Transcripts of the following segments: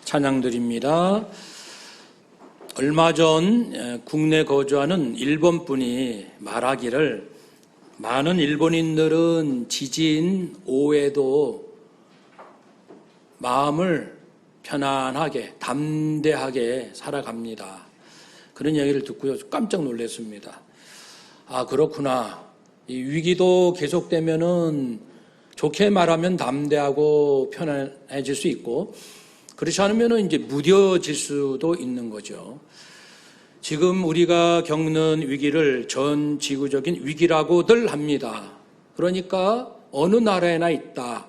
찬양드립니다. 얼마 전 국내 거주하는 일본 분이 말하기를 많은 일본인들은 지진, 오해도 마음을 편안하게, 담대하게 살아갑니다. 그런 얘기를 듣고요, 깜짝 놀랐습니다. 아, 그렇구나. 이 위기도 계속되면은 좋게 말하면 담대하고 편안해질 수 있고, 그렇지 않으면은 이제 무뎌질 수도 있는 거죠. 지금 우리가 겪는 위기를 전 지구적인 위기라고들 합니다. 그러니까 어느 나라에나 있다.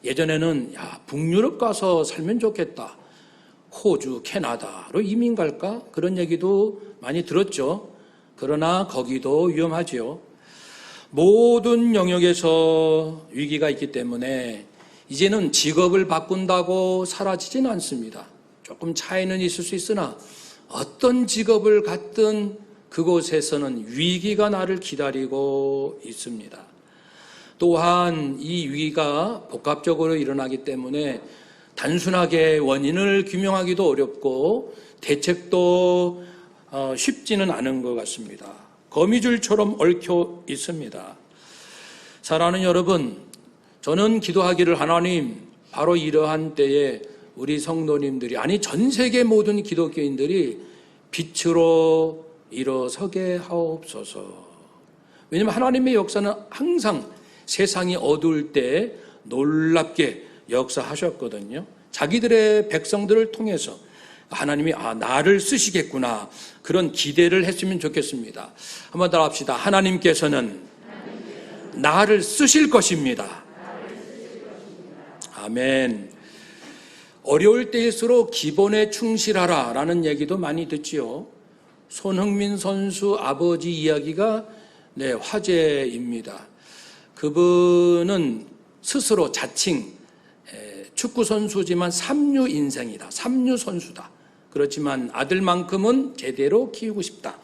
예전에는 북유럽 가서 살면 좋겠다. 호주, 캐나다로 이민 갈까? 그런 얘기도 많이 들었죠. 그러나 거기도 위험하지요. 모든 영역에서 위기가 있기 때문에 이제는 직업을 바꾼다고 사라지진 않습니다. 조금 차이는 있을 수 있으나 어떤 직업을 갖든 그곳에서는 위기가 나를 기다리고 있습니다. 또한 이 위기가 복합적으로 일어나기 때문에 단순하게 원인을 규명하기도 어렵고 대책도 쉽지는 않은 것 같습니다. 거미줄처럼 얽혀 있습니다. 사랑하는 여러분, 저는 기도하기를 하나님, 바로 이러한 때에 우리 성도님들이, 아니 전 세계 모든 기독교인들이 빛으로 일어서게 하옵소서. 왜냐하면 하나님의 역사는 항상 세상이 어두울 때 놀랍게 역사하셨거든요. 자기들의 백성들을 통해서 하나님이 나를 쓰시겠구나, 그런 기대를 했으면 좋겠습니다. 한번 더 합시다. 하나님께서는 나를 쓰실 것입니다. 아멘. 어려울 때일수록 기본에 충실하라 라는 얘기도 많이 듣지요. 손흥민 선수 아버지 이야기가 화제입니다. 그분은 스스로 자칭 축구 선수지만 삼류 인생이다, 삼류 선수다. 그렇지만 아들만큼은 제대로 키우고 싶다.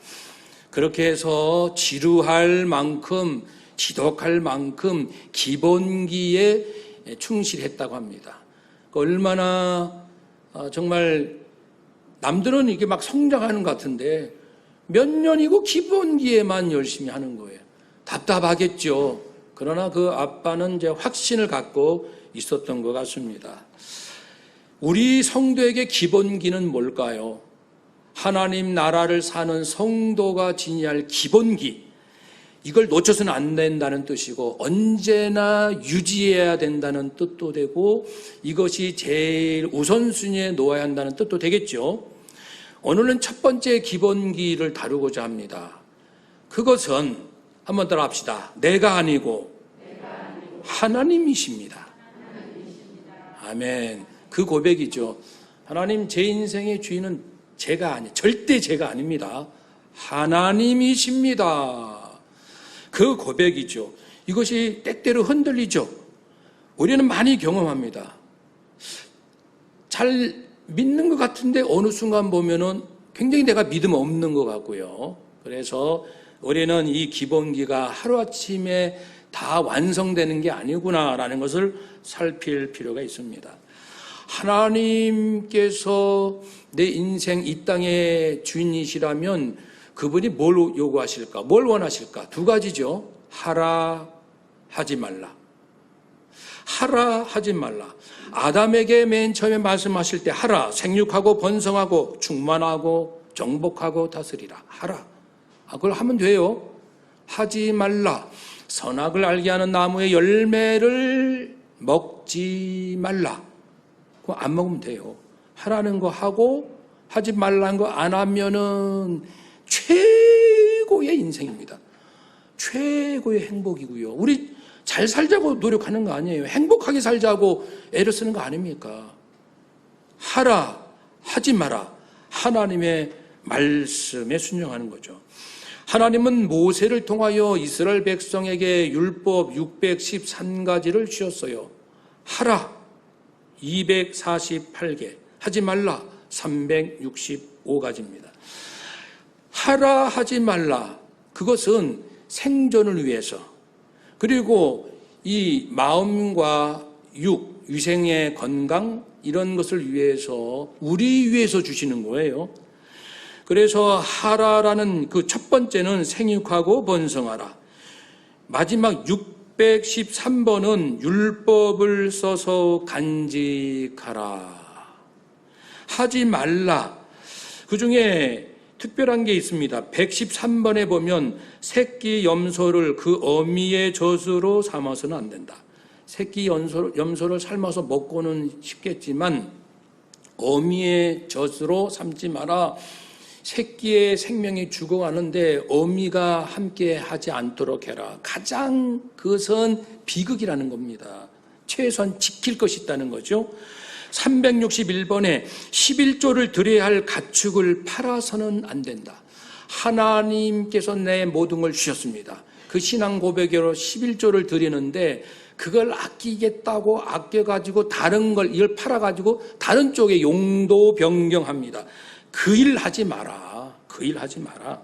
그렇게 해서 지루할 만큼, 지독할 만큼 기본기에 충실했다고 합니다. 얼마나 정말 남들은 이게 막 성장하는 것 같은데 몇 년이고 기본기에만 열심히 하는 거예요. 답답하겠죠. 그러나 그 아빠는 이제 확신을 갖고 있었던 것 같습니다. 우리 성도에게 기본기는 뭘까요? 하나님 나라를 사는 성도가 지니할 기본기, 이걸 놓쳐서는 안 된다는 뜻이고 언제나 유지해야 된다는 뜻도 되고 이것이 제일 우선순위에 놓아야 한다는 뜻도 되겠죠. 오늘은 첫 번째 기본기를 다루고자 합니다. 그것은 한번 따라 합시다. 내가 아니고 하나님이십니다. 아멘. 그 고백이죠. 하나님, 제 인생의 주인은 제가 절대 제가 아닙니다. 하나님이십니다. 그 고백이죠. 이것이 때때로 흔들리죠. 우리는 많이 경험합니다. 잘 믿는 것 같은데 어느 순간 보면은 굉장히 내가 믿음 없는 것 같고요. 그래서 우리는 이 기본기가 하루아침에 다 완성되는 게 아니구나라는 것을 살필 필요가 있습니다. 하나님께서 내 인생 이 땅의 주인이시라면 그분이 뭘 요구하실까? 뭘 원하실까? 두 가지죠. 하라, 하지 말라. 하라, 하지 말라. 아담에게 맨 처음에 말씀하실 때 하라, 생육하고 번성하고 충만하고 정복하고 다스리라. 하라. 그걸 하면 돼요. 하지 말라. 선악을 알게 하는 나무의 열매를 먹지 말라. 그거 안 먹으면 돼요. 하라는 거 하고 하지 말라는 거 안 하면은 최고의 인생입니다. 최고의 행복이고요. 우리 잘 살자고 노력하는 거 아니에요. 행복하게 살자고 애를 쓰는 거 아닙니까? 하라, 하지 마라. 하나님의 말씀에 순종하는 거죠. 하나님은 모세를 통하여 이스라엘 백성에게 율법 613가지를 주셨어요. 하라 248개, 하지 말라 365가지입니다. 하라, 하지 말라. 그것은 생존을 위해서, 그리고 이 마음과 위생의 건강, 이런 것을 위해서, 우리 위해서 주시는 거예요. 그래서 하라라는 그 첫 번째는 생육하고 번성하라. 마지막 613번은 율법을 써서 간직하라. 하지 말라. 그 중에 특별한 게 있습니다. 113번에 보면 새끼 염소를 그 어미의 젖으로 삼아서는 안 된다. 새끼 염소를 삶아서 먹고는 쉽겠지만 어미의 젖으로 삼지 마라. 새끼의 생명이 죽어가는데 어미가 함께 하지 않도록 해라. 가장 그것은 비극이라는 겁니다. 최소한 지킬 것이 있다는 거죠. 361번에 11조를 드려야 할 가축을 팔아서는 안 된다. 하나님께서 내 모든 걸 주셨습니다. 그 신앙 고백으로 11조를 드리는데 그걸 아끼겠다고 아껴가지고 다른 걸 이걸 팔아가지고 다른 쪽에 용도 변경합니다. 그 일 하지 마라. 그 일 하지 마라.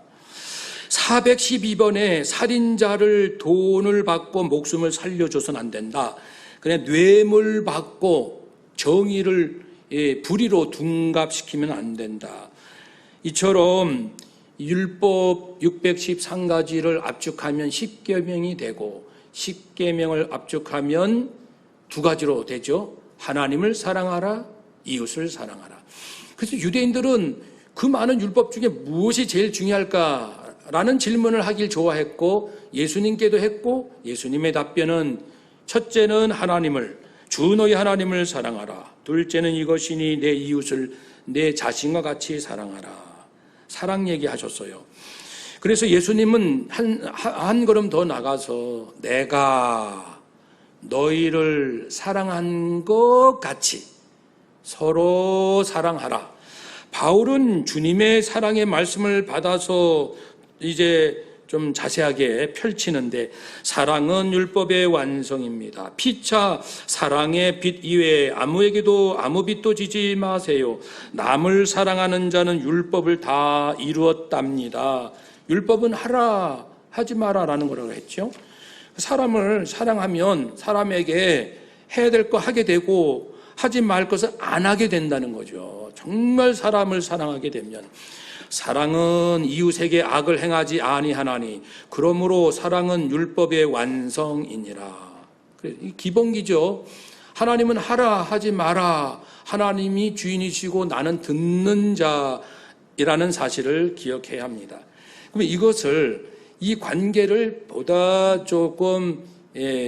412번에 살인자를 돈을 받고 목숨을 살려줘서는 안 된다. 그냥 뇌물 받고 정의를 불의로 둔갑시키면 안 된다. 이처럼 율법 613가지를 압축하면 10계명이 되고 10계명을 압축하면 두 가지로 되죠. 하나님을 사랑하라, 이웃을 사랑하라. 그래서 유대인들은 그 많은 율법 중에 무엇이 제일 중요할까라는 질문을 하길 좋아했고 예수님께도 했고 예수님의 답변은 첫째는 하나님을 주 너희 하나님을 사랑하라. 둘째는 이것이니 내 이웃을 내 자신과 같이 사랑하라. 사랑 얘기하셨어요. 그래서 예수님은 한 걸음 더 나가서 내가 너희를 사랑한 것 같이 서로 사랑하라. 바울은 주님의 사랑의 말씀을 받아서 이제 좀 자세하게 펼치는데 사랑은 율법의 완성입니다. 피차 사랑의 빛 이외에 아무에게도 아무 빛도 지지 마세요. 남을 사랑하는 자는 율법을 다 이루었답니다. 율법은 하라 하지 마라라는 거라고 했죠. 사람을 사랑하면 사람에게 해야 될 거 하게 되고 하지 말 것을 안 하게 된다는 거죠. 정말 사람을 사랑하게 되면 사랑은 이웃에게 악을 행하지 아니하나니 그러므로 사랑은 율법의 완성이니라. 기본기죠. 하나님은 하라 하지 마라. 하나님이 주인이시고 나는 듣는 자이라는 사실을 기억해야 합니다. 그러면 이것을 이 관계를 보다 조금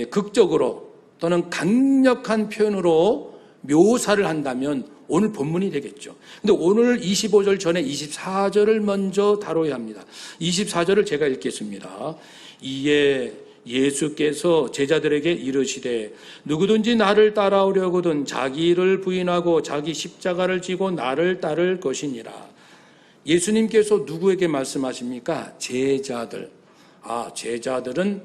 극적으로 또는 강력한 표현으로 묘사를 한다면 오늘 본문이 되겠죠. 근데 오늘 25절 전에 24절을 먼저 다뤄야 합니다. 24절을 제가 읽겠습니다. 이에 예수께서 제자들에게 이르시되 누구든지 나를 따라오려거든 자기를 부인하고 자기 십자가를 지고 나를 따를 것이니라. 예수님께서 누구에게 말씀하십니까? 제자들. 제자들은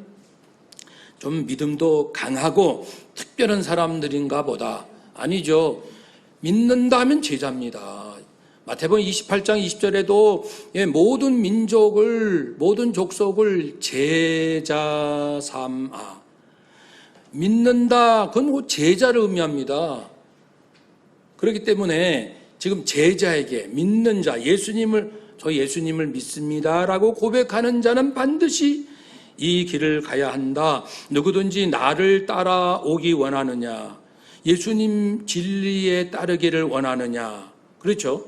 좀 믿음도 강하고 특별한 사람들인가 보다. 아니죠. 믿는다 하면 제자입니다. 마태복음 28장 20절에도 모든 민족을, 모든 족속을 제자 삼아. 믿는다, 그건 제자를 의미합니다. 그렇기 때문에 지금 제자에게 믿는 자, 저 예수님을 믿습니다라고 고백하는 자는 반드시 이 길을 가야 한다. 누구든지 나를 따라오기 원하느냐, 예수님 진리에 따르기를 원하느냐. 그렇죠?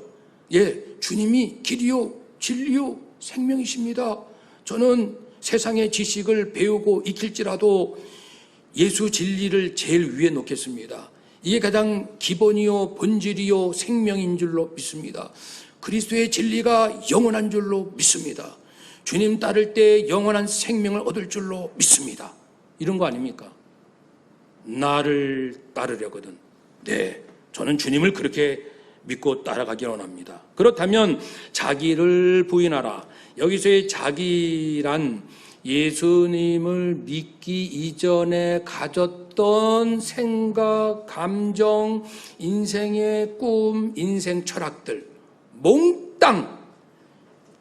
주님이 길이요 진리요 생명이십니다. 저는 세상의 지식을 배우고 익힐지라도 예수 진리를 제일 위에 놓겠습니다. 이게 가장 기본이요 본질이요 생명인 줄로 믿습니다. 그리스도의 진리가 영원한 줄로 믿습니다. 주님 따를 때 영원한 생명을 얻을 줄로 믿습니다. 이런 거 아닙니까? 나를 따르려거든. 네, 저는 주님을 그렇게 믿고 따라가기 원합니다. 그렇다면 자기를 부인하라. 여기서의 자기란 예수님을 믿기 이전에 가졌던 생각, 감정, 인생의 꿈, 인생 철학들 몽땅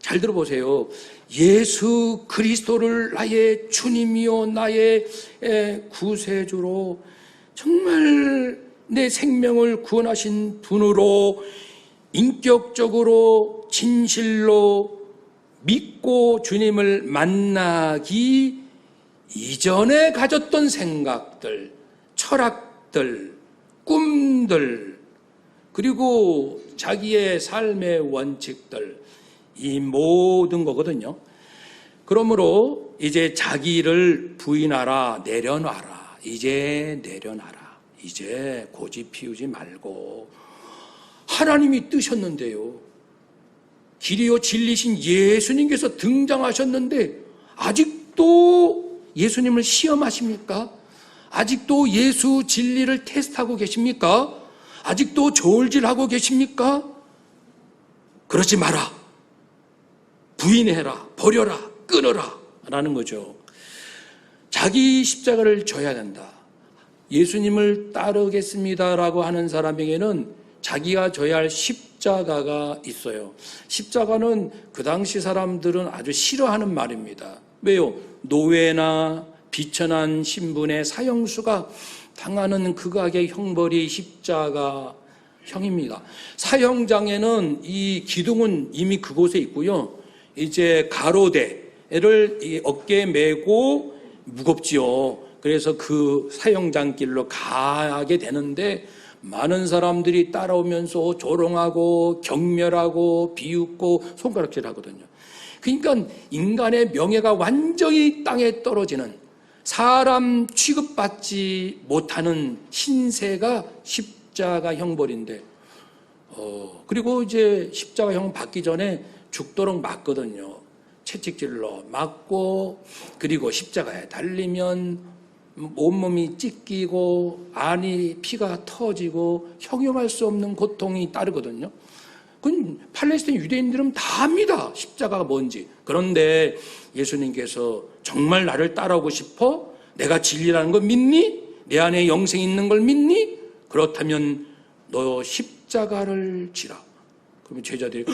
잘 들어보세요. 예수 그리스도를 나의 주님이요 나의 구세주로 정말 내 생명을 구원하신 분으로 인격적으로 진실로 믿고 주님을 만나기 이전에 가졌던 생각들, 철학들, 꿈들, 그리고 자기의 삶의 원칙들, 이 모든 거거든요. 그러므로 이제 자기를 부인하라, 내려놔라. 이제 내려놔라. 이제 고집 피우지 말고 하나님이 뜨셨는데요. 길이요 진리신 예수님께서 등장하셨는데 아직도 예수님을 시험하십니까? 아직도 예수 진리를 테스트하고 계십니까? 아직도 저울질하고 계십니까? 그러지 마라. 부인해라. 버려라. 끊어라. 라는 거죠. 자기 십자가를 져야 된다. 예수님을 따르겠습니다라고 하는 사람에게는 자기가 져야 할 십자가가 있어요. 십자가는 그 당시 사람들은 아주 싫어하는 말입니다. 왜요? 노예나 비천한 신분의 사형수가 당하는 극악의 형벌이 십자가형입니다. 사형장에는 이 기둥은 이미 그곳에 있고요. 이제 가로대를 이 어깨에 메고 무겁지요. 그래서 그 사형장길로 가게 되는데 많은 사람들이 따라오면서 조롱하고 경멸하고 비웃고 손가락질하거든요. 그러니까 인간의 명예가 완전히 땅에 떨어지는, 사람 취급받지 못하는 신세가 십자가 형벌인데, 그리고 이제 십자가 형 받기 전에 죽도록 맞거든요. 채찍질로 맞고, 그리고 십자가에 달리면 온몸이 찢기고 안이 피가 터지고 형용할 수 없는 고통이 따르거든요. 그건 팔레스타인 유대인들은 다 압니다. 십자가가 뭔지. 그런데 예수님께서 정말 나를 따라오고 싶어? 내가 진리라는 걸 믿니? 내 안에 영생이 있는 걸 믿니? 그렇다면 너 십자가를 지라. 그러면 제자들이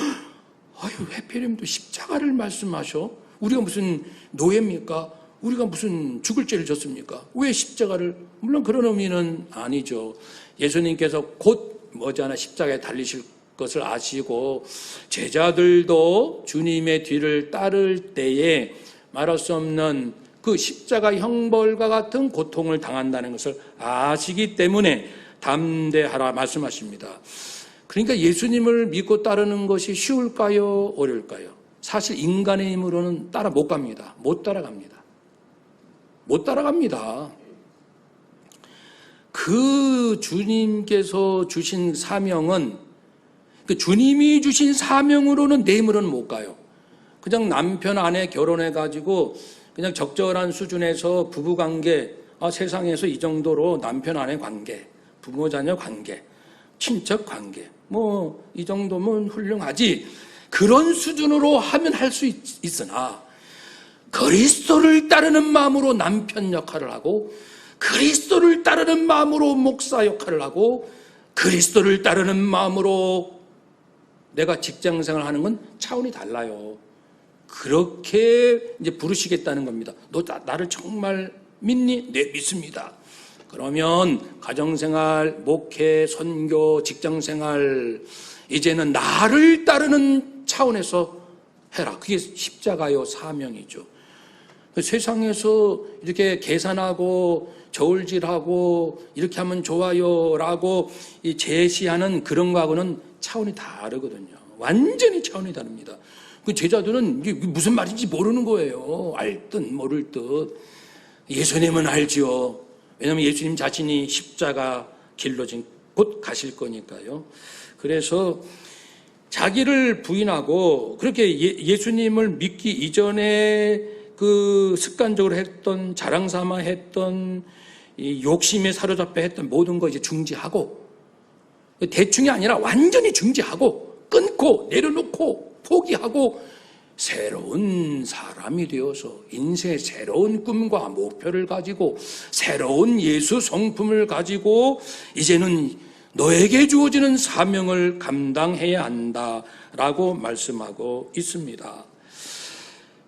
아유, 하필이면 또 십자가를 말씀하셔? 우리가 무슨 노예입니까? 우리가 무슨 죽을 죄를 졌습니까? 왜 십자가를? 물론 그런 의미는 아니죠. 예수님께서 곧 머지않아 십자가에 달리실 것을 아시고 제자들도 주님의 뒤를 따를 때에 말할 수 없는 그 십자가 형벌과 같은 고통을 당한다는 것을 아시기 때문에 담대하라 말씀하십니다. 그러니까 예수님을 믿고 따르는 것이 쉬울까요? 어려울까요? 사실 인간의 힘으로는 따라 못 갑니다. 못 따라갑니다. 못 따라갑니다. 그 주님께서 주신 사명은, 그 주님이 주신 사명으로는 내 힘으로는 못 가요. 그냥 남편 아내 결혼해가지고 그냥 적절한 수준에서 부부관계, 세상에서 이 정도로 남편 아내 관계, 부모 자녀 관계, 친척 관계, 뭐 이 정도면 훌륭하지. 그런 수준으로 하면 할 수 있으나 그리스도를 따르는 마음으로 남편 역할을 하고, 그리스도를 따르는 마음으로 목사 역할을 하고, 그리스도를 따르는 마음으로 내가 직장생활을 하는 건 차원이 달라요. 그렇게 이제 부르시겠다는 겁니다. 너 나를 정말 믿니? 네, 믿습니다. 그러면 가정생활, 목회, 선교, 직장생활, 이제는 나를 따르는 차원에서 해라. 그게 십자가요 사명이죠. 세상에서 이렇게 계산하고 저울질하고 이렇게 하면 좋아요라고 제시하는 그런 거하고는 차원이 다르거든요. 완전히 차원이 다릅니다. 그 제자들은 이게 무슨 말인지 모르는 거예요. 알 듯 모를 듯. 예수님은 알지요. 왜냐하면 예수님 자신이 십자가 길로 지금 곧 가실 거니까요. 그래서 자기를 부인하고 그렇게 예수님을 믿기 이전에 그 습관적으로 했던, 자랑 삼아 했던, 이 욕심에 사로잡혀 했던 모든 거 이제 중지하고, 대충이 아니라 완전히 중지하고 끊고 내려놓고 포기하고 새로운 사람이 되어서 인생의 새로운 꿈과 목표를 가지고 새로운 예수 성품을 가지고 이제는 너에게 주어지는 사명을 감당해야 한다라고 말씀하고 있습니다.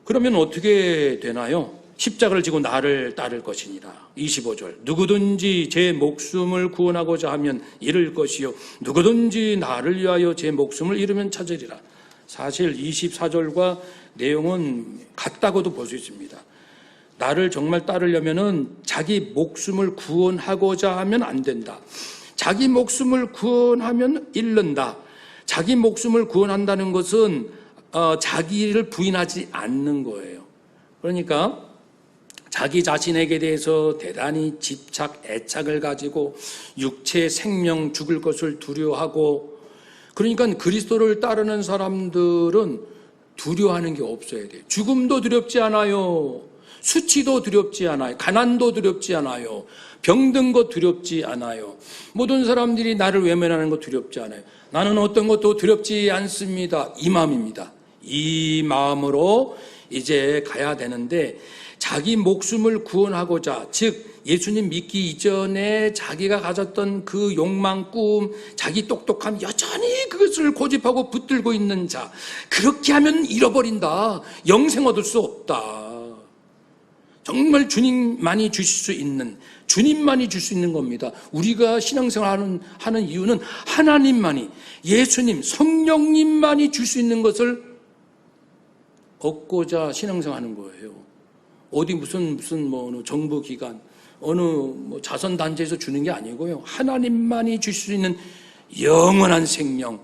그러면 어떻게 되나요? 십자가를 지고 나를 따를 것이니라. 25절. 누구든지 제 목숨을 구원하고자 하면 잃을 것이요 누구든지 나를 위하여 제 목숨을 잃으면 찾으리라. 사실 24절과 내용은 같다고도 볼 수 있습니다. 나를 정말 따르려면은 자기 목숨을 구원하고자 하면 안 된다. 자기 목숨을 구원하면 잃는다. 자기 목숨을 구원한다는 것은 자기를 부인하지 않는 거예요. 그러니까 자기 자신에게 대해서 대단히 집착, 애착을 가지고 육체의 생명 죽을 것을 두려워하고, 그러니까 그리스도를 따르는 사람들은 두려워하는 게 없어야 돼요. 죽음도 두렵지 않아요. 수치도 두렵지 않아요. 가난도 두렵지 않아요. 병든 것 두렵지 않아요. 모든 사람들이 나를 외면하는 것 두렵지 않아요. 나는 어떤 것도 두렵지 않습니다. 이 마음입니다. 이 마음으로 이제 가야 되는데, 자기 목숨을 구원하고자, 즉 예수님 믿기 이전에 자기가 가졌던 그 욕망, 꿈, 자기 똑똑함 여전히 그것을 고집하고 붙들고 있는 자, 그렇게 하면 잃어버린다. 영생 얻을 수 없다. 정말 주님만이 주실 수 있는, 주님만이 줄 수 있는 겁니다. 우리가 신앙생활 하는 이유는 하나님만이, 예수님, 성령님만이 줄 수 있는 것을 얻고자 신앙생활 하는 거예요. 어디 무슨 어느 정부기관, 어느 자선단체에서 주는 게 아니고요. 하나님만이 줄 수 있는 영원한 생명,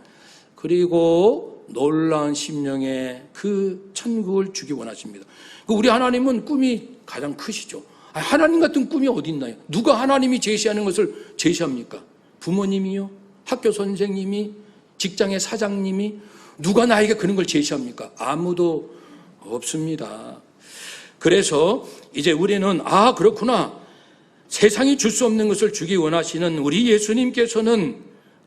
그리고 놀라운 심령의 그 천국을 주기 원하십니다. 우리 하나님은 꿈이 가장 크시죠. 하나님 같은 꿈이 어디 있나요? 누가 하나님이 제시하는 것을 제시합니까? 부모님이요? 학교 선생님이? 직장의 사장님이? 누가 나에게 그런 걸 제시합니까? 아무도 없습니다. 그래서 이제 우리는 그렇구나. 세상이 줄 수 없는 것을 주기 원하시는 우리 예수님께서는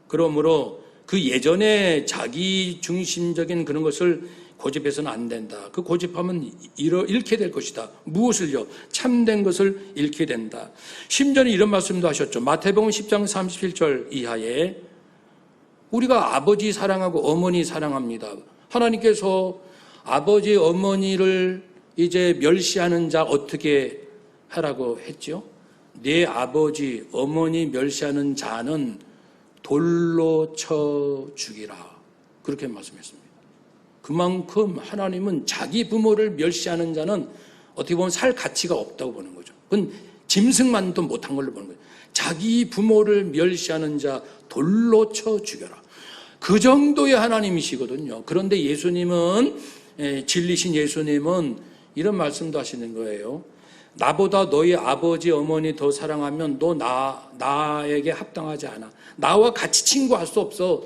그러므로 그 예전에 자기 중심적인 그런 것을 고집해서는 안 된다. 그 고집하면 잃게 될 것이다. 무엇을요? 참된 것을 잃게 된다. 심지어는 이런 말씀도 하셨죠. 마태복음 10장 37절 이하에 우리가 아버지 사랑하고 어머니 사랑합니다. 하나님께서 아버지 어머니를 이제 멸시하는 자 어떻게 하라고 했죠? 내 아버지 어머니 멸시하는 자는 돌로 쳐 죽이라. 그렇게 말씀했습니다. 그만큼 하나님은 자기 부모를 멸시하는 자는 어떻게 보면 살 가치가 없다고 보는 거죠. 그건 짐승만도 못한 걸로 보는 거죠. 자기 부모를 멸시하는 자 돌로 쳐 죽여라. 그 정도의 하나님이시거든요. 그런데 예수님은, 진리신 예수님은 이런 말씀도 하시는 거예요. 나보다 너희 아버지 어머니 더 사랑하면 너 나에게 합당하지 않아. 나와 같이 친구할 수 없어.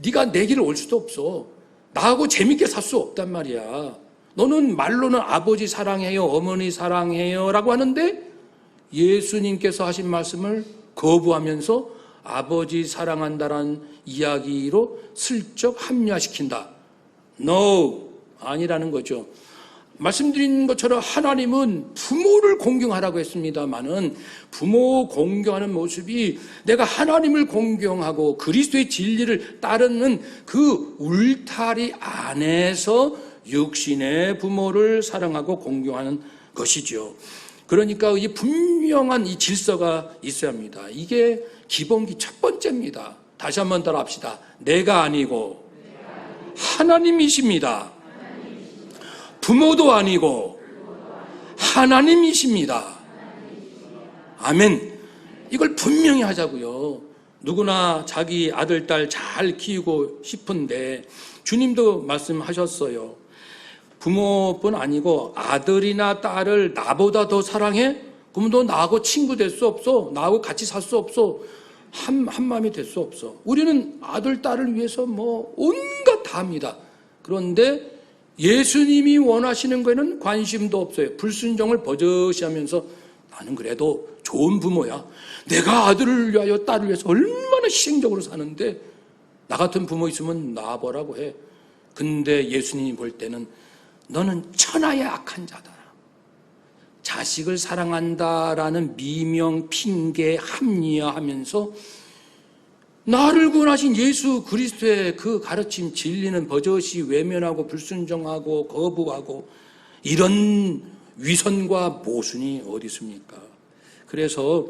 네가 내 길을 올 수도 없어. 나하고 재밌게 살 수 없단 말이야. 너는 말로는 아버지 사랑해요, 어머니 사랑해요 라고 하는데 예수님께서 하신 말씀을 거부하면서 아버지 사랑한다라는 이야기로 슬쩍 합리화시킨다. No, 아니라는 거죠. 말씀드린 것처럼 하나님은 부모를 공경하라고 했습니다마는 부모 공경하는 모습이 내가 하나님을 공경하고 그리스도의 진리를 따르는 그 울타리 안에서 육신의 부모를 사랑하고 공경하는 것이죠. 그러니까 이 분명한 이 질서가 있어야 합니다. 이게 기본기 첫 번째입니다. 다시 한번 따라합시다. 내가 아니고 하나님이십니다. 부모도 아니고 하나님이십니다. 아멘. 이걸 분명히 하자고요. 누구나 자기 아들, 딸 잘 키우고 싶은데 주님도 말씀하셨어요. 부모뿐 아니고 아들이나 딸을 나보다 더 사랑해? 그럼 너 나하고 친구 될 수 없어. 나하고 같이 살 수 없어. 한 마음이 될 수 없어. 우리는 아들, 딸을 위해서 온갖 다 합니다. 그런데 예수님이 원하시는 거에는 관심도 없어요. 불순종을 버젓이 하면서 나는 그래도 좋은 부모야. 내가 아들을 위하여 딸을 위해서 얼마나 희생적으로 사는데 나 같은 부모 있으면 놔보라고 해. 근데 예수님이 볼 때는 너는 천하의 악한 자다. 자식을 사랑한다라는 미명, 핑계, 합리화하면서 나를 구원하신 예수 그리스도의 그 가르침, 진리는 버젓이 외면하고 불순종하고 거부하고 이런 위선과 모순이 어디 있습니까? 그래서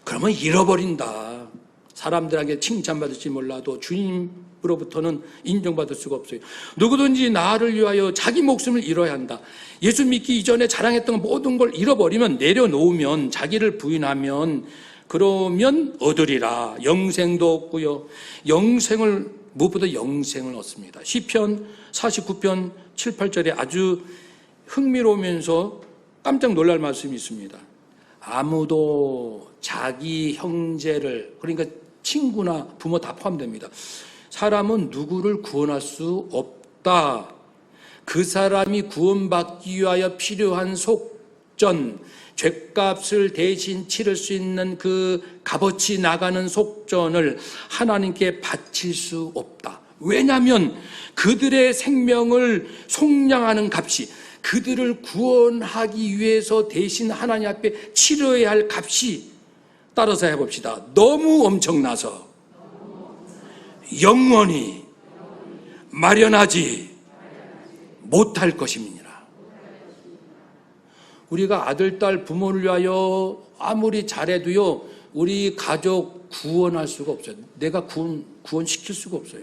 그러면 잃어버린다. 사람들에게 칭찬받을지 몰라도 주님으로부터는 인정받을 수가 없어요. 누구든지 나를 위하여 자기 목숨을 잃어야 한다. 예수 믿기 이전에 자랑했던 모든 걸 잃어버리면, 내려놓으면, 자기를 부인하면 그러면 얻으리라. 영생도 얻고요. 무엇보다 영생을 얻습니다. 시편 49편 7, 8절에 아주 흥미로우면서 깜짝 놀랄 말씀이 있습니다. 아무도 자기 형제를, 그러니까 친구나 부모 다 포함됩니다. 사람은 누구를 구원할 수 없다. 그 사람이 구원받기 위하여 필요한 속전, 죗값을 대신 치를 수 있는 그 값어치 나가는 속전을 하나님께 바칠 수 없다. 왜냐하면 그들의 생명을 속량하는 값이, 그들을 구원하기 위해서 대신 하나님 앞에 치러야 할 값이, 따라서 해봅시다. 너무 엄청나서 영원히 마련하지 못할 것입니다. 우리가 아들, 딸, 부모를 위하여 아무리 잘해도요, 우리 가족 구원할 수가 없어요. 내가 구원시킬 수가 없어요.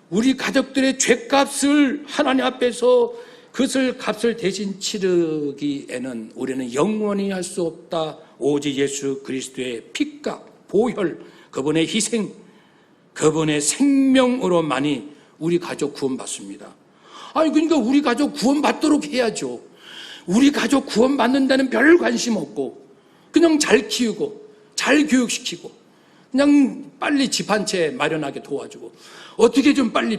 우리 가족들의 죄값을 하나님 앞에서 그것을 값을 대신 치르기에는 우리는 영원히 할 수 없다. 오직 예수 그리스도의 피값, 보혈, 그분의 희생, 그분의 생명으로만이 우리 가족 구원받습니다. 아니, 그러니까 우리 가족 구원받도록 해야죠. 우리 가족 구원받는 데는 별 관심 없고 그냥 잘 키우고 잘 교육시키고 그냥 빨리 집 한 채 마련하게 도와주고 어떻게 좀 빨리.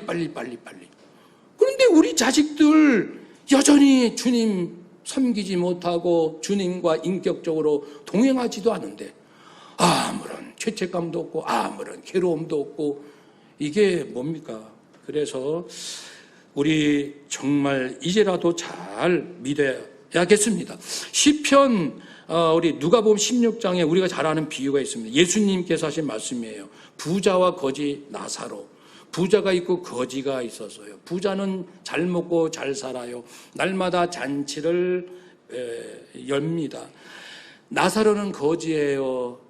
그런데 우리 자식들 여전히 주님 섬기지 못하고 주님과 인격적으로 동행하지도 않은데 아무런 죄책감도 없고 아무런 괴로움도 없고 이게 뭡니까? 그래서 우리 정말 이제라도 잘 믿어야겠습니다. 시편 우리 누가복음 16장에 우리가 잘 아는 비유가 있습니다. 예수님께서 하신 말씀이에요. 부자와 거지 나사로. 부자가 있고 거지가 있어서요. 부자는 잘 먹고 잘 살아요. 날마다 잔치를 엽니다. 나사로는 거지예요.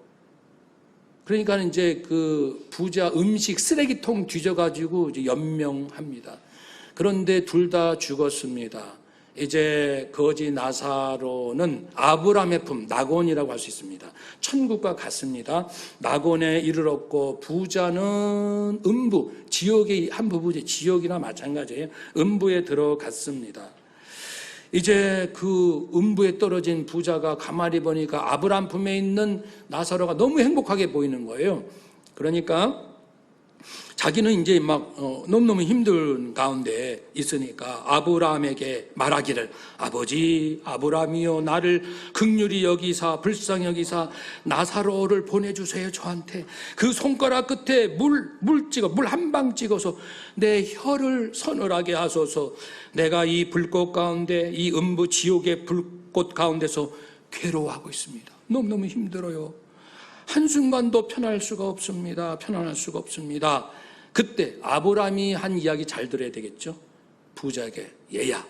그러니까 이제 그 부자 음식 쓰레기통 뒤져가지고 이제 연명합니다. 그런데 둘 다 죽었습니다. 이제 거지 나사로는 아브라함의 품, 낙원이라고 할 수 있습니다. 천국과 같습니다. 낙원에 이르렀고 부자는 음부, 지옥의 한 부분이 지옥이나 마찬가지예요. 음부에 들어갔습니다. 이제 그 음부에 떨어진 부자가 가만히 보니까 아브라함 품에 있는 나사로가 너무 행복하게 보이는 거예요. 그러니까 자기는 이제 막 너무너무 힘든 가운데 있으니까 아브라함에게 말하기를 아버지 아브라함이여 나를 긍휼히 여기사 불쌍히 여기사 나사로를 보내주세요. 저한테 그 손가락 끝에 물 한 방 찍어서 내 혀를 서늘하게 하소서. 내가 이 불꽃 가운데 이 음부 지옥의 불꽃 가운데서 괴로워하고 있습니다. 너무너무 힘들어요. 한순간도 편안할 수가 없습니다. 그때 아브라함이 한 이야기 잘 들어야 되겠죠. 부자에게 얘야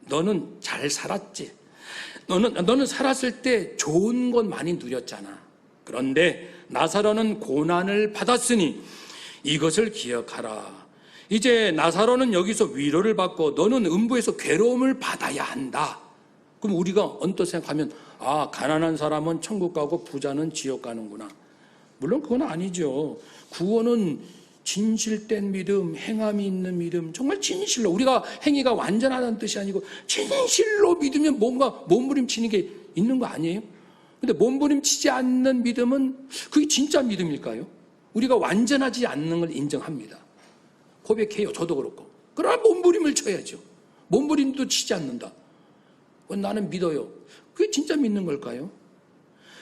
너는 잘 살았지. 너는 살았을 때 좋은 건 많이 누렸잖아. 그런데 나사로는 고난을 받았으니 이것을 기억하라. 이제 나사로는 여기서 위로를 받고 너는 음부에서 괴로움을 받아야 한다. 그럼 우리가 언뜻 생각하면 가난한 사람은 천국 가고 부자는 지옥 가는구나. 물론 그건 아니죠. 구원은 진실된 믿음, 행함이 있는 믿음, 정말 진실로, 우리가 행위가 완전하다는 뜻이 아니고 진실로 믿으면 뭔가 몸부림치는 게 있는 거 아니에요? 근데 몸부림치지 않는 믿음은 그게 진짜 믿음일까요? 우리가 완전하지 않는 걸 인정합니다. 고백해요. 저도 그렇고. 그러나 몸부림을 쳐야죠. 몸부림도 치지 않는다. 나는 믿어요. 그게 진짜 믿는 걸까요?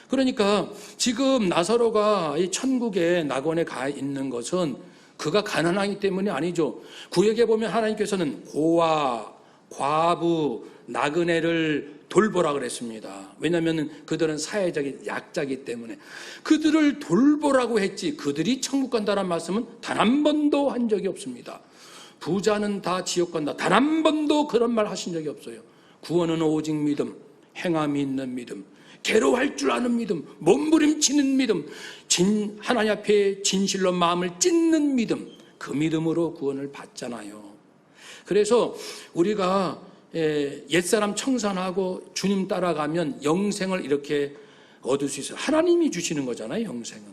그러니까 지금 나사로가 이 천국의 낙원에 가 있는 것은 그가 가난하기 때문이 아니죠. 구약에 보면 하나님께서는 고아, 과부, 나그네를 돌보라 그랬습니다. 왜냐하면 그들은 사회적인 약자이기 때문에 그들을 돌보라고 했지 그들이 천국 간다는 말씀은 단 한 번도 한 적이 없습니다. 부자는 다 지옥 간다. 단 한 번도 그런 말 하신 적이 없어요. 구원은 오직 믿음, 행함이 있는 믿음, 괴로워할 줄 아는 믿음, 몸부림치는 믿음, 하나님 앞에 진실로 마음을 찢는 믿음, 그 믿음으로 구원을 받잖아요. 그래서 우리가 옛사람 청산하고 주님 따라가면 영생을 이렇게 얻을 수 있어요. 하나님이 주시는 거잖아요, 영생은.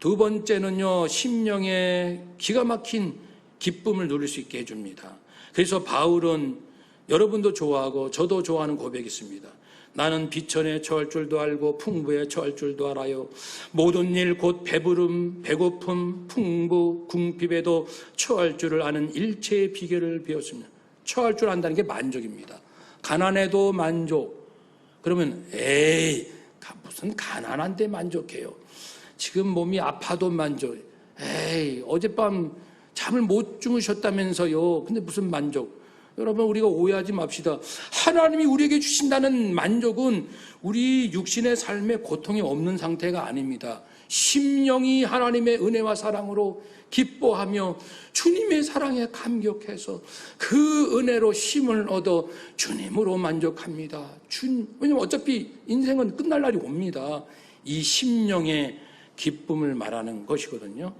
두 번째는요, 심령의 기가 막힌 기쁨을 누릴 수 있게 해줍니다. 그래서 바울은 여러분도 좋아하고 저도 좋아하는 고백이 있습니다. 나는 비천에 처할 줄도 알고 풍부에 처할 줄도 알아요. 모든 일 곧 배부름, 배고픔, 풍부, 궁핍에도 처할 줄을 아는 일체의 비결을 배웠습니다. 처할 줄 안다는 게 만족입니다. 가난해도 만족. 그러면 에이, 무슨 가난한데 만족해요. 지금 몸이 아파도 만족. 에이, 어젯밤 잠을 못 주무셨다면서요. 근데 무슨 만족. 여러분, 우리가 오해하지 맙시다. 하나님이 우리에게 주신다는 만족은 우리 육신의 삶에 고통이 없는 상태가 아닙니다. 심령이 하나님의 은혜와 사랑으로 기뻐하며 주님의 사랑에 감격해서 그 은혜로 힘을 얻어 주님으로 만족합니다. 왜냐하면 어차피 인생은 끝날 날이 옵니다. 이 심령의 기쁨을 말하는 것이거든요.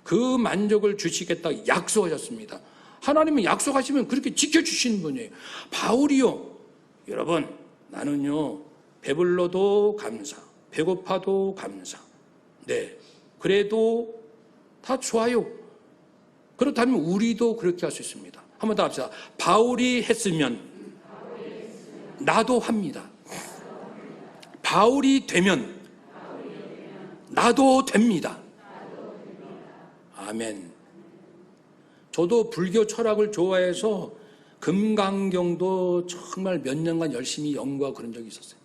그 만족을 주시겠다 약속하셨습니다. 하나님은 약속하시면 그렇게 지켜주시는 분이에요. 바울이요, 여러분, 나는요 배불러도 감사, 배고파도 감사. 네, 그래도 다 좋아요. 그렇다면 우리도 그렇게 할 수 있습니다. 한 번 더 합시다. 바울이 했으면 나도 합니다. 바울이 되면 나도 됩니다. 아멘. 저도 불교 철학을 좋아해서 금강경도 정말 몇 년간 열심히 연구하고 그런 적이 있었어요.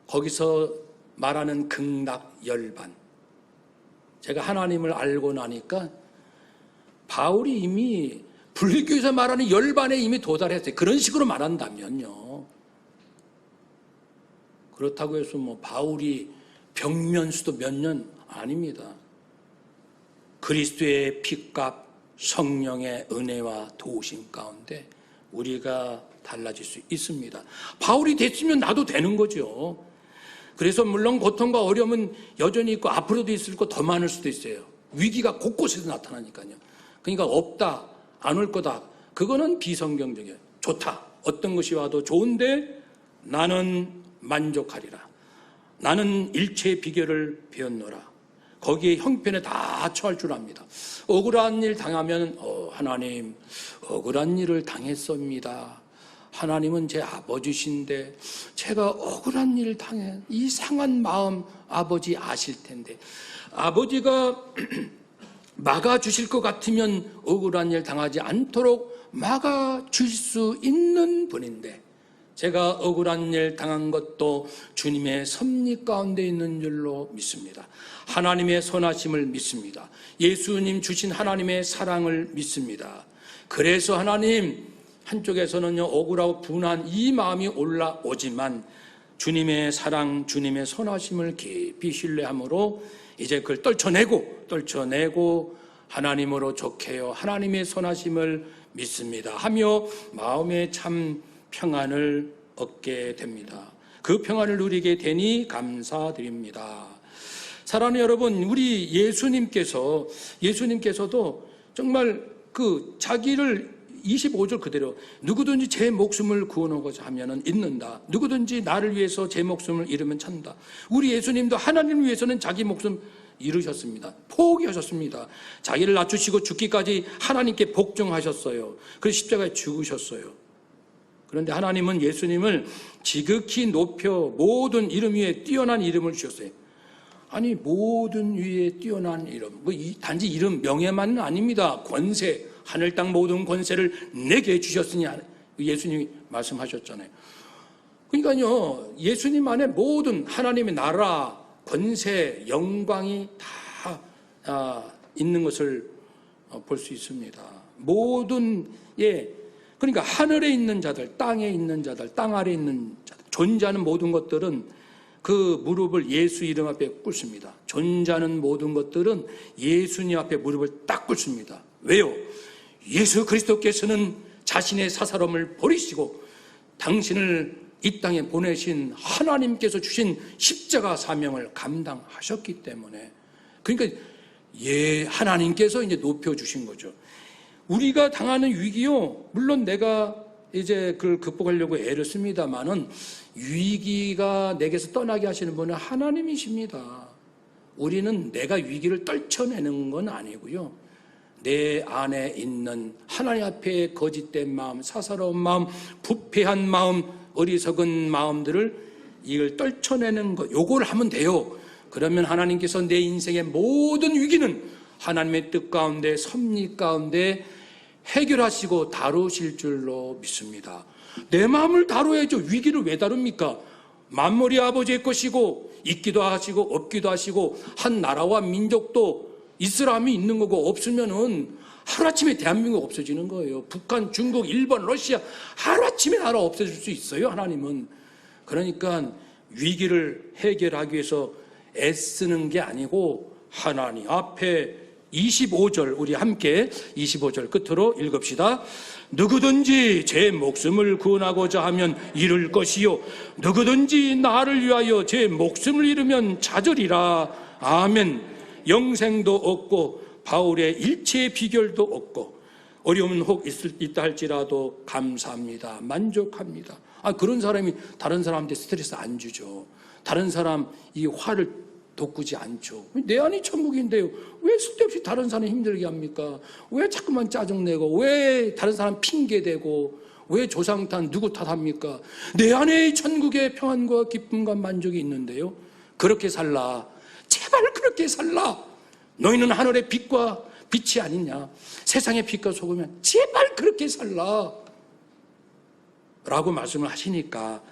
거기서 말하는 극락열반. 제가 하나님을 알고 나니까 바울이 이미 불교에서 말하는 열반에 이미 도달했어요. 그런 식으로 말한다면요. 그렇다고 해서 뭐 바울이 병면수도 몇 년 아닙니다. 그리스도의 피값, 성령의 은혜와 도우심 가운데 우리가 달라질 수 있습니다. 바울이 됐으면 나도 되는 거죠. 그래서 물론 고통과 어려움은 여전히 있고 앞으로도 있을 거 더 많을 수도 있어요. 위기가 곳곳에서 나타나니까요. 그러니까 없다, 안 올 거다, 그거는 비성경적이에요. 좋다, 어떤 것이 와도 좋은데 나는 만족하리라. 나는 일체의 비결을 배웠노라. 거기에 형편에 다 처할 줄 압니다. 억울한 일 당하면 하나님, 억울한 일을 당했습니다. 하나님은 제 아버지신데 제가 억울한 일을 당해 이 상한 마음 아버지 아실 텐데 아버지가 막아주실 것 같으면 억울한 일 당하지 않도록 막아줄 수 있는 분인데 제가 억울한 일 당한 것도 주님의 섭리 가운데 있는 줄로 믿습니다. 하나님의 선하심을 믿습니다. 예수님 주신 하나님의 사랑을 믿습니다. 그래서 하나님 한쪽에서는요 억울하고 분한 이 마음이 올라오지만 주님의 사랑, 주님의 선하심을 깊이 신뢰함으로 이제 그걸 떨쳐내고 하나님으로 족해요 하나님의 선하심을 믿습니다 하며 마음에 참 평안을 얻게 됩니다. 그 평안을 누리게 되니 감사드립니다. 사랑하는 여러분, 우리 예수님께서도 정말 그 자기를 25절 그대로 누구든지 제 목숨을 구원하고자 하면 잊는다. 누구든지 나를 위해서 제 목숨을 잃으면 찾는다. 우리 예수님도 하나님을 위해서는 자기 목숨 잃으셨습니다. 포기하셨습니다. 자기를 낮추시고 죽기까지 하나님께 복종하셨어요. 그래서 십자가에 죽으셨어요. 그런데 하나님은 예수님을 지극히 높여 모든 이름 위에 뛰어난 이름을 주셨어요. 아니 모든 위에 뛰어난 이름, 단지 이름 명예만은 아닙니다. 권세, 하늘 땅 모든 권세를 내게 주셨으니 예수님이 말씀하셨잖아요. 그러니까요 예수님 안에 모든 하나님의 나라, 권세, 영광이 다 있는 것을 볼 수 있습니다. 모든 그러니까 하늘에 있는 자들, 땅에 있는 자들, 땅 아래에 있는 자들, 존재하는 모든 것들은 그 무릎을 예수 이름 앞에 꿇습니다. 존재하는 모든 것들은 예수님 앞에 무릎을 딱 꿇습니다. 왜요? 예수 그리스도께서는 자신의 사사로움을 버리시고 당신을 이 땅에 보내신 하나님께서 주신 십자가 사명을 감당하셨기 때문에, 그러니까 하나님께서 이제 높여주신 거죠. 우리가 당하는 위기요, 물론 내가 이제 그걸 극복하려고 애를 씁니다만은 위기가 내게서 떠나게 하시는 분은 하나님이십니다. 우리는 내가 위기를 떨쳐내는 건 아니고요, 내 안에 있는 하나님 앞에 거짓된 마음, 사사로운 마음, 부패한 마음, 어리석은 마음들을 이걸 떨쳐내는 것, 요걸 하면 돼요. 그러면 하나님께서 내 인생의 모든 위기는 하나님의 뜻 가운데, 섭리 가운데 해결하시고 다루실 줄로 믿습니다. 내 마음을 다뤄야죠. 위기를 왜 다룹니까? 만물이 아버지의 것이고 있기도 하시고 없기도 하시고 한 나라와 민족도 이스라엘이 있는 거고, 없으면은 하루아침에 대한민국 없어지는 거예요. 북한, 중국, 일본, 러시아 하루아침에 나라 없어질 수 있어요, 하나님은. 그러니까 위기를 해결하기 위해서 애쓰는 게 아니고 하나님 앞에 25절, 우리 함께 25절 끝으로 읽읍시다. 누구든지 제 목숨을 구원하고자 하면 잃을 것이요, 누구든지 나를 위하여 제 목숨을 잃으면 좌절이라. 아멘. 영생도 없고 바울의 일체의 비결도 없고 어려움은 혹 있다 할지라도 감사합니다, 만족합니다. 그런 사람이 다른 사람한테 스트레스 안 주죠. 다른 사람 이 화를 돋구지 않죠. 내 안이 천국인데요, 왜 쓸데없이 다른 사람 힘들게 합니까? 왜 자꾸만 짜증내고, 왜 다른 사람 핑계대고, 왜 조상탄 누구 탓합니까? 내 안에 천국의 평안과 기쁨과 만족이 있는데요, 그렇게 살라. 제발 그렇게 살라. 너희는 하늘의 빛과 빛이 아니냐, 세상의 빛과 소금이면 제발 그렇게 살라 라고 말씀을 하시니까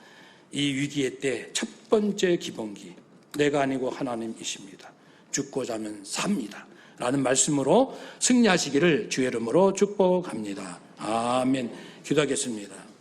이 위기의 때 첫 번째 기본기, 내가 아니고 하나님이십니다. 죽고자 하면 삽니다 라는 말씀으로 승리하시기를 주의 이름으로 축복합니다. 아멘. 기도하겠습니다.